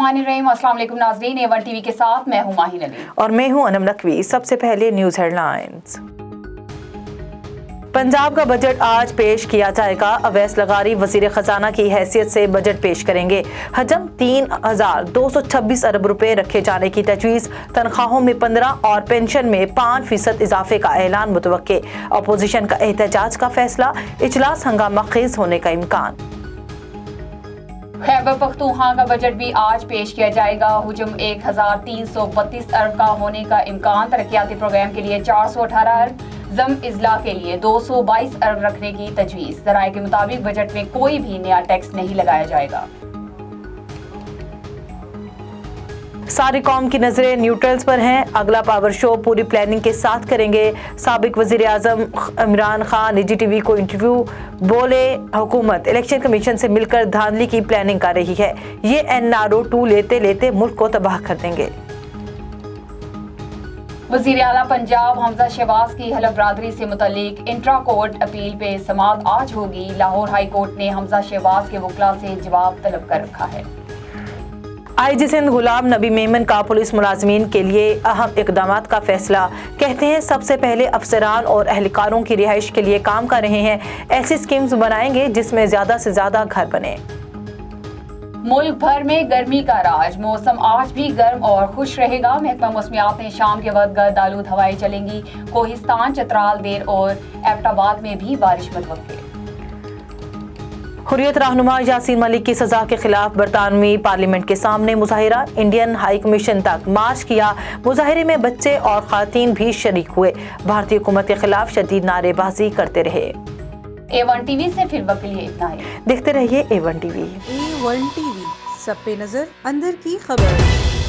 बिस्मिल्लाहिर्रहमानिर्रहीम। अस्सलाम वालेकुम नाज़रीन, A1 टीवी के साथ मैं हूं माहिन अली और मैं हूं अनम नकवी। सबसे पहले न्यूज़ हेडलाइंस। पंजाब का बजट आज पेश किया जाएगा। अवैस लगारी वजीर खजाना की हैसियत से बजट पेश करेंगे। हजम 3,226 अरब रुपए रखे जाने की तजवीज़। तनख्वाहों में 15 और पेंशन में 5% इजाफे का ऐलान मुतवक्के। अपोजिशन का एहतजाज का फैसला, इजलास हंगामा खेज होने का इम्कान। खैबर पख्तूनख्वा का बजट भी आज पेश किया जाएगा। हुजम 1,332 अरब का होने का इम्कान। तरक्याती प्रोग्राम के लिए 418 अरब, जम इजला के लिए 222 अरब रखने की तजवीज़। ज़राए के मुताबिक बजट में कोई भी नया टैक्स नहीं लगाया जाएगा। सारी कौम की नजरें न्यूट्रल्स पर हैं। अगला पावर शो पूरी प्लानिंग के साथ करेंगे। साबिक वजीर आजम इमरान खान निजी टीवी को इंटरव्यू, बोले हुकूमत इलेक्शन कमीशन से मिलकर धांधली की प्लानिंग कर रही है। ये NRO 2 लेते लेते मुल्क को तबाह कर देंगे। वज़ीर आला पंजाब हमजा शहबाज की हलफ बरादरी से मुतल्लिक इंट्रा कोर्ट अपील पे समाअत आज होगी। लाहौर हाई कोर्ट ने हमजा शहबाज के वकला से जवाब तलब कर रखा है। IG सिंध गुलाम नबी मेमन का पुलिस मुलाजमीन के लिए अहम इकदामात का फैसला। कहते हैं सबसे पहले अफसरान और एहलकारों की रिहाइश के लिए काम कर रहे हैं। ऐसी स्कीम्स बनाएंगे जिसमें ज्यादा से ज्यादा घर बने। मुल्क भर में गर्मी का राज। मौसम आज भी गर्म और खुश रहेगा। महकमा मौसमियात ने शाम के वक्त गर्द आलूद हवाएं चलेंगी। कोहिस्तान, चतराल, देर और एबटाबाद में भी बारिश मुतवक्के। हुर्रियत रहनुमा यासीन मलिक की सजा के खिलाफ बरतानवी पार्लियामेंट के सामने मुजाहिरा। इंडियन हाई कमीशन तक मार्च किया। मुजाहिरे में बच्चे और खातन भी शरीक हुए। भारतीय हुकूमत के खिलाफ शदीद नारेबाजी करते रहे। A1 टीवी से फिर वक्त के लिए इतना ही। देखते रहिए A1 टीवी। A1 टीवी, सब पे नजर, अंदर की खबर।